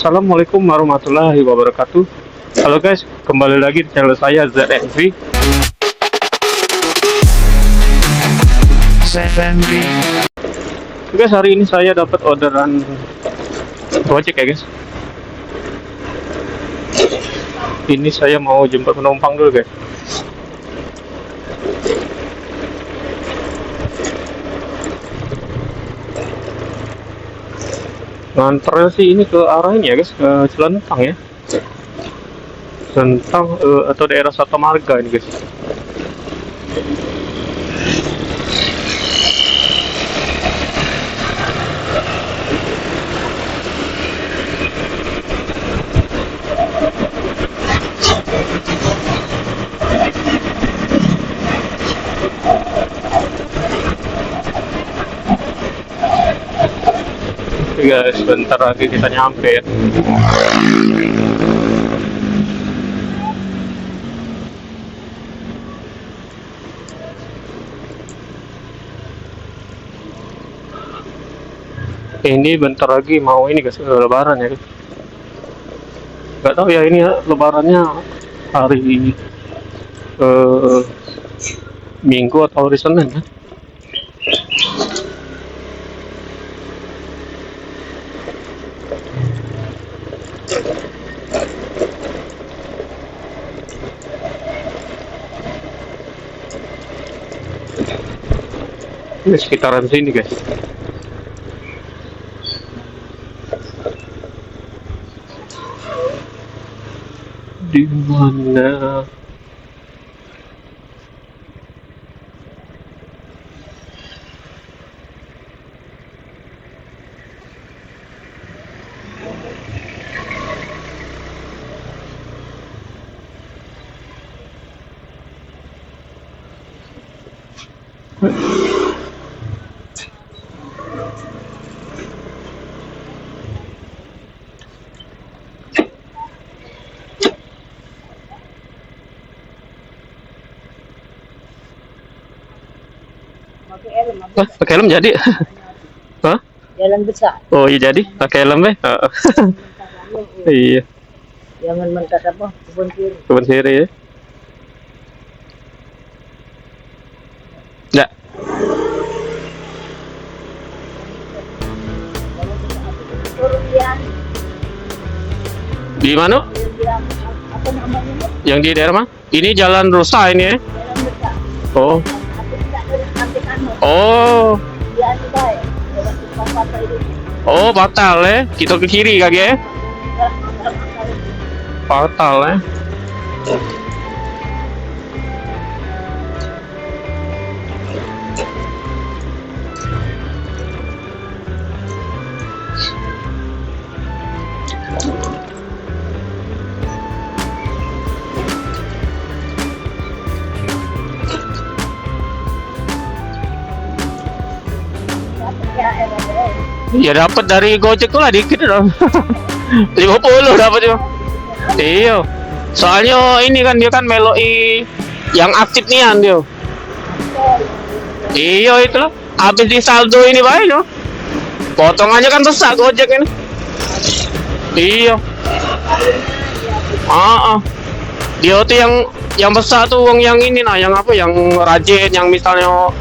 Assalamualaikum warahmatullahi wabarakatuh. Halo guys, kembali lagi di channel saya ZNV. Guys, hari ini saya dapat orderan Gojek ya guys. Ini saya mau jemput penumpang dulu guys. Nganter sih ini ke arah ini ya guys, ke Cilentang ya. Cilentang atau daerah Sata Marga ini guys. Guys, bentar lagi kita nyampe ya. Ini bentar lagi mau ini guys, lebaran ya guys. Nggak tahu ya ini ya, lebarannya hari Minggu atau hari Senin ya. Ini sekitaran sini guys. Di mana? Pakai helm jadi? Hah? Jalan besar. Oh iya jadi, pakai helm ya? Iya. Jangan mentas apa? Kebun kiri. Kebun siri ya? Enggak. Di mana? Apa namanya? Yang di daerah mana? Ini jalan rusak ini ya? Jalan besar. Oh. Aku tidak ada sampai anu. Oh. Dia anu baik. Jalan pasar itu. Oh, batal ya? Kita ke kiri kaki ya? Batal ya? Ya dapat dari Gojek tuh lah dikit dong. 50 dapat juga. Iya. Soalnya ini kan dia kan meloi yang aktif nian dia. Iya itu loh. Habis di saldo ini baik loh. Potongannya kan besar Gojek ini. Iya. Dia tuh yang besar tuh uang yang ini nah, yang apa yang rajin yang misalnya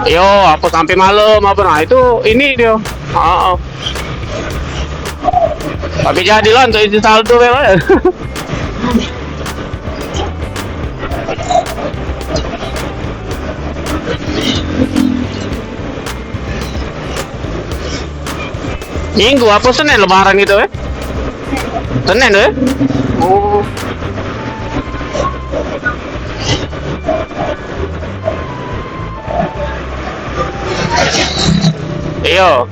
yo apa sampai malam apa nah itu ini dia. Tapi jadilah untuk isi saldo ya. Minggu apa Senin lebaran itu ya? Senin ya? Oh. Iya.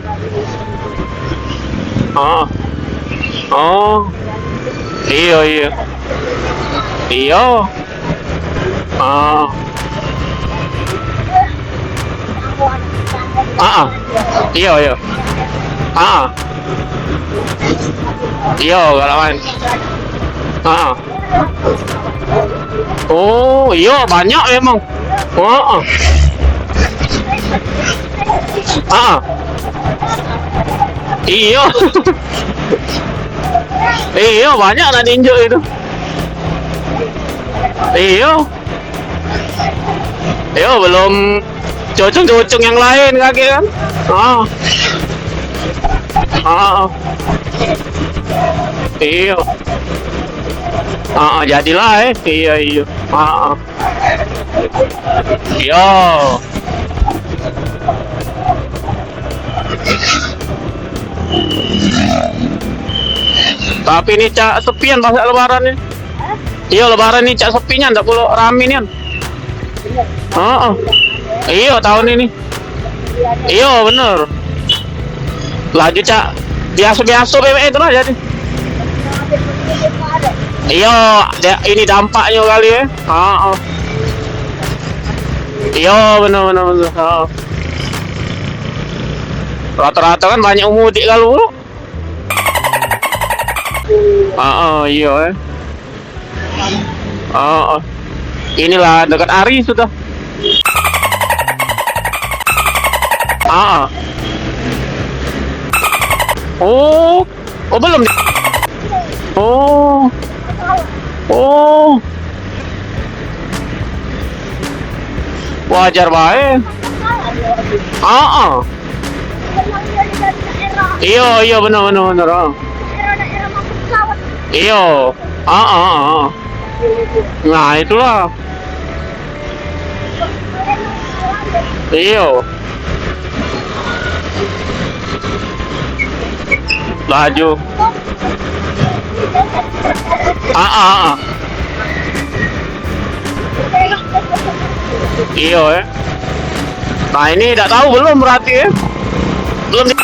Oh. Iya iya. Iya. Iya iya. Iya galawan. Oh iya banyak emang. Iya. Iya, banyak nak diinjek itu. Iya. Iya, belum cocong-cocong yang lain kaki kan. Iya. Jadilah iya iya. Iya. Tapi ini cak sepian pas lebaran ini. Iya lebaran ini cak sepinya ndak perlu rame nih. Iya tahun ini. Iya bener. Laju cak biasa-biasa PWE itu lah jadi. Iya, ini dampaknya kali ya. Iya bener. Rata-rata kan banyak mudik kalau. Iya. Inilah dekat Ari sudah. Oh belum. Oh. Wajar baik. Iya benar. Iya. Nah itulah. Iya. Laju. Iya ya. Nah ini tidak tahu belum berarti ya. Belum di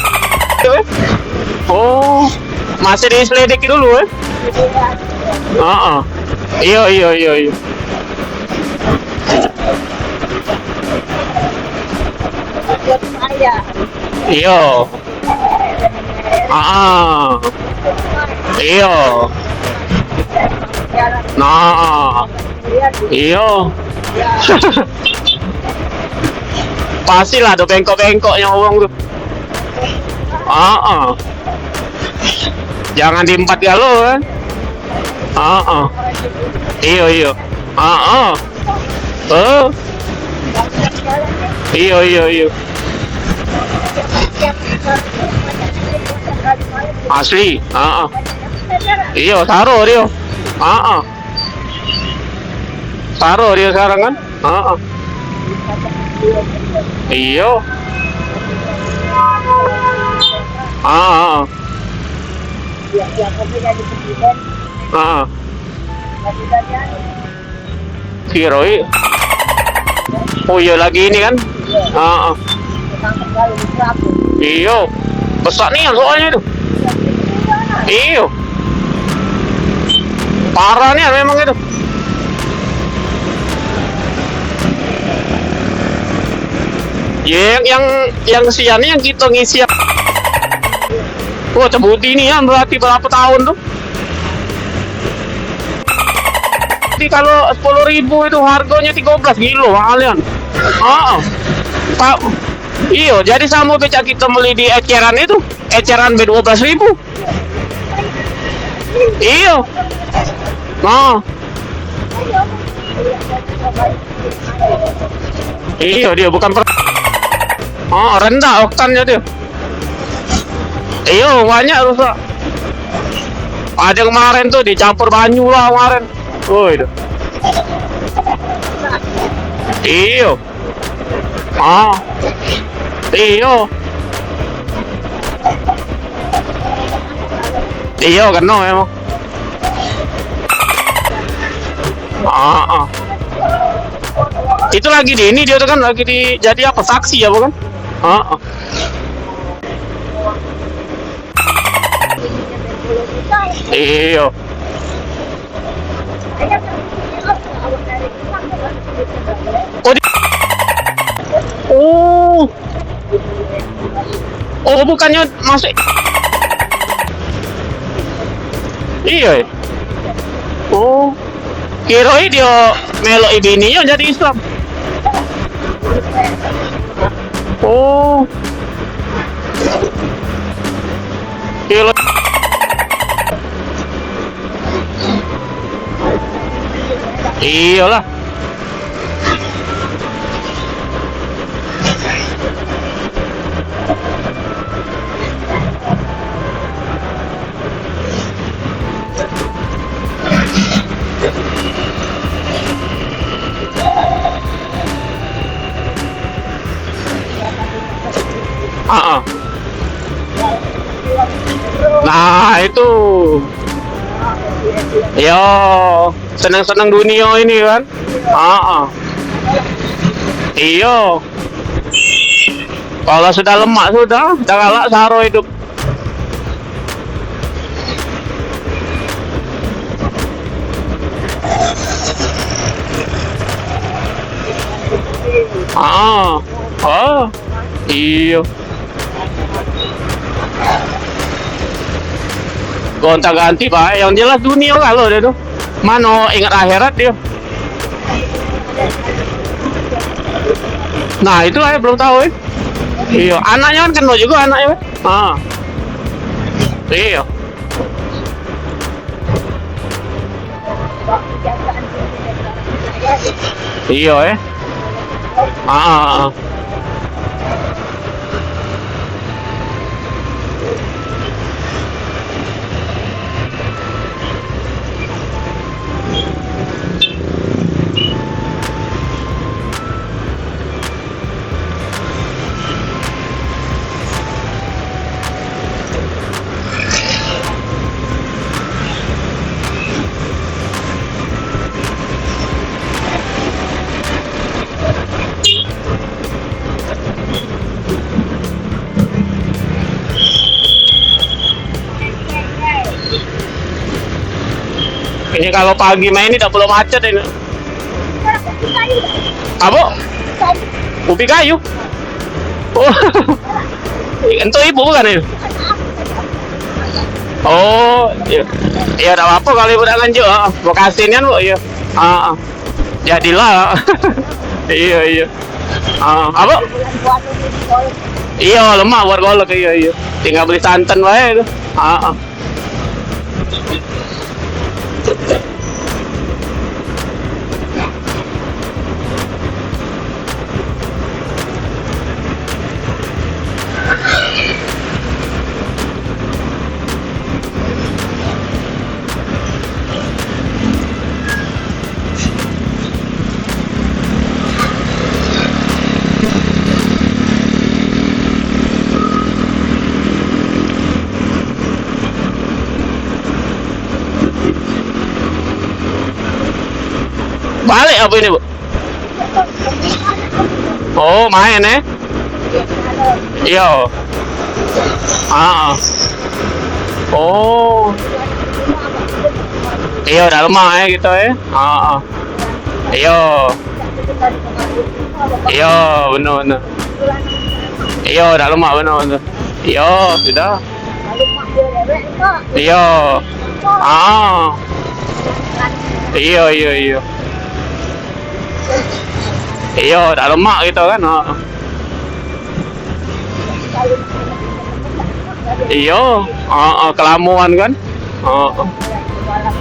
Oh masih diselidiki dulu ya. Iya. Iya. Iya. Nah. Iya. Pastilah ada bengkok-bengkoknya uang tuh. Jangan di 4 galo kan. Iya. Iya. Asli. Iya, taruh dia. Taruh dia sekarang kan. Iya. Kiroi. Oh iya lagi ini kan. Iya. Besar nih soalnya itu. Iya. Parah nih memang itu. Yang siannya yang kita ngisi. Wah cabut ini ya berarti berapa tahun tuh? Jadi kalau 10.000 itu harganya 13 kilo kalian. Iya, jadi sama becak kita beli di eceran itu, eceran B12.000. Iya. Iya dia bukan rendah oktannya dia. Iya banyak rusak. Ada kemarin tuh dicampur banyu lah kemarin. Itu. Iya. Iya. Iya kena emang. Itu lagi di ini dia tuh kan lagi di jadi apa saksi ya bukan? Iya. Oh bukannya masuk. Iya. Oh. Kira dia melok ibininya jadi Islam. Oh. Kira Iyalah. Ah, ah. Nah, itu. Yo, senang-senang dunia ini kan. Ah, ah. Iyo. Kalau sudah lemak sudah galak saro hidup. Ah, oh, iyo. Gonta ganti pak, yang jelas dunia kalau dia tuh. Mano ingat akhirat dia. Nah itulah ya belum tahu ya. Iya, anaknya kan kena juga anaknya. Ah, iya. Iya ya. Ah, ah, ah. Ini kalau pagi main ini tidak perlu macet ini. Apa? Ubi kayu. Oh, itu ibu bukan ini? Oh, iya. Ya tidak apa-apa kalau ibu tidak lanjut. Mau kasihin bu, iya. Ah, ah. Jadilah. Iya iya. Ah, apa? Iya lemak buat golek iya iya. Tinggal beli santan wae itu. Ah, ah. Balik apa ini bu? Oh main ya? Iya. Ah. Oh. Iya udah lemah ya gitu ya. Ah. Iya. Iya benar. Iya udah lemah benar. Iya sudah. Iya. Ah. Iya. Iya udah lemak gitu kan. Iya. Kelamuan kan.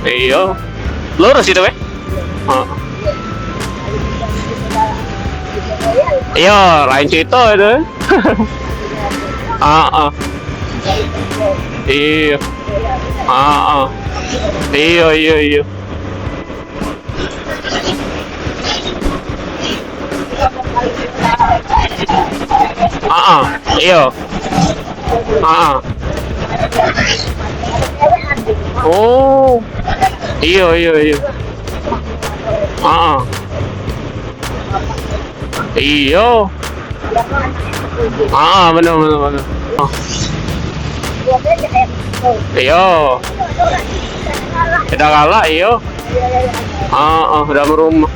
Iya. Lurus itu weh. Iya lain cerita itu. Iya. Iya. Iya. Oh. Iya. Iya. Benar. Iya. Udah kalah iya. Udah merumah.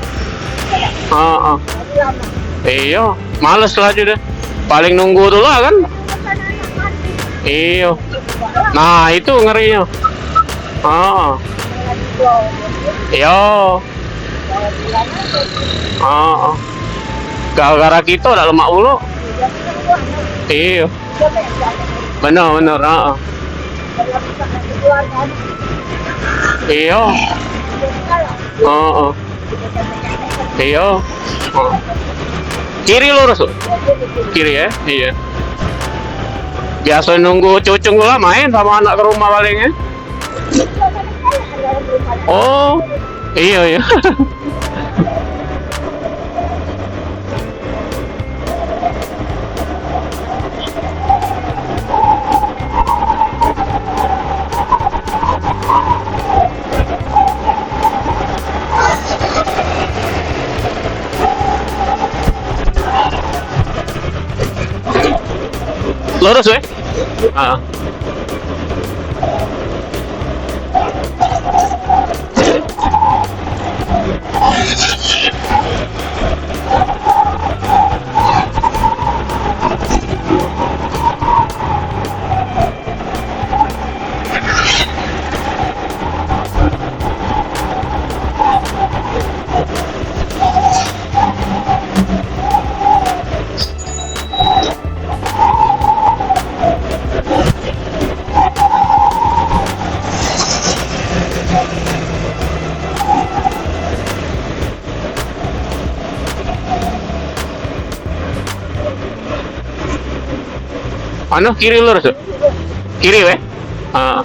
Iya, males lah aja deh. Paling nunggu dulu lah kan. Iya. Nah, itu ngerinya. Iya. Gara-gara kita udah lemak dulu. Iya. Benar. Iya. Iya. Oh. Kiri lurus, Bu. Kiri ya? Iya. Biasa nunggu cucung lah main sama anak ke rumah palingnya. Oh, iya iya. Lurus, weh. Ah. Anu kiri lurus, weh. Kiri, weh. Ah.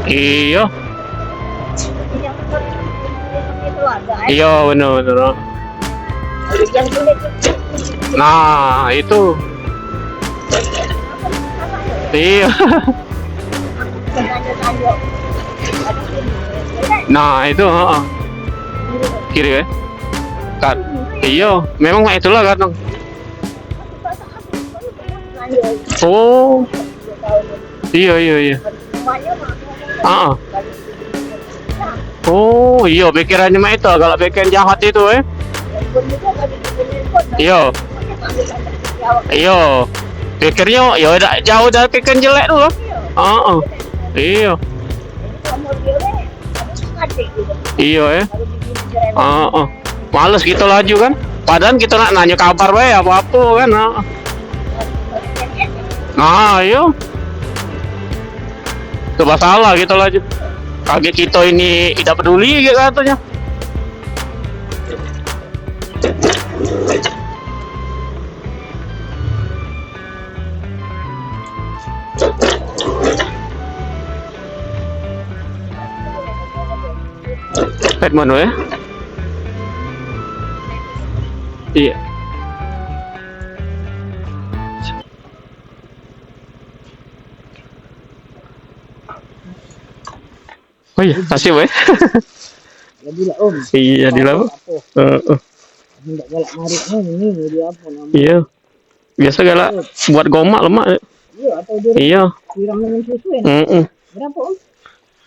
Iya, iya bener-bener. Yang kulit Nah, itu. Iya. tanjok. Nah, itu, heeh. Kiri, weh. Kan. Iya, memang itulah kadang. Oh, iya iya iya. Ah. Oh, iya pikirannya mah itu kalau pikiran jahat itu, Iya. Iya. Pikirnya ya udah jauh dari pikiran jelek dulu. Heeh. Iya. Iya ya. Heeh. Males gitu laju kan. Padahal kita nak nanya kabar bae apa-apa kan. Heeh. Nah, iya. Coba salah gitu laju. Kaget kita ini tidak peduli gitu katanya. Headman ya? Iya. Oh iya, kasih weh. Jadilah om. Iya, di lama. Tidak galak marik ini dia apa namanya? Iya. Biasa galak buat gomak lemak. Iya atau dia Iya. siram dengan susu ya? Berapa om?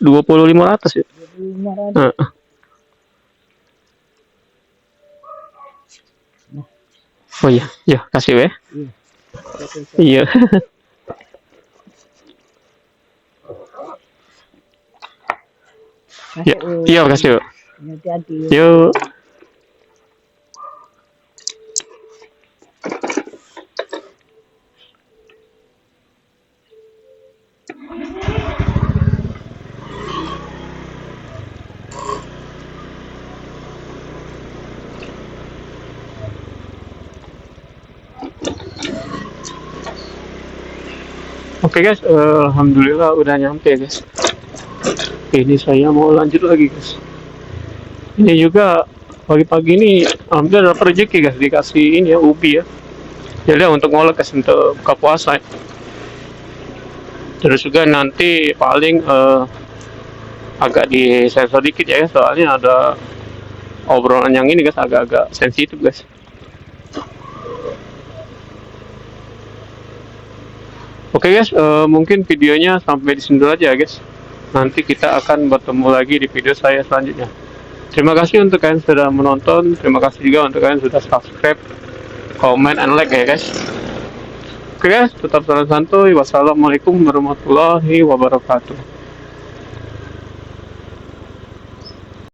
25 atas ya. 25 Heeh. Oh iya, iya kasih weh. Iya. Iya, iya kasih. Hati-hati. Yuk. Oke guys, alhamdulillah udah nyampe guys. Ini saya mau lanjut lagi guys. Ini juga pagi-pagi ini alhamdulillah dapat rezeki guys, dikasih ini ya ubi ya. Jadi untuk ngolek guys untuk buka puasa. Ya. Terus juga nanti paling agak disensor dikit ya guys, soalnya ada obrolan yang ini guys agak-agak sensitif guys. Oke guys, mungkin videonya sampai di sini dulu aja guys. Nanti kita akan bertemu lagi di video saya selanjutnya. Terima kasih untuk kalian sudah menonton. Terima kasih juga untuk kalian sudah subscribe, comment, and like ya guys. Oke guys, tetap salam santuy. Wassalamualaikum warahmatullahi wabarakatuh.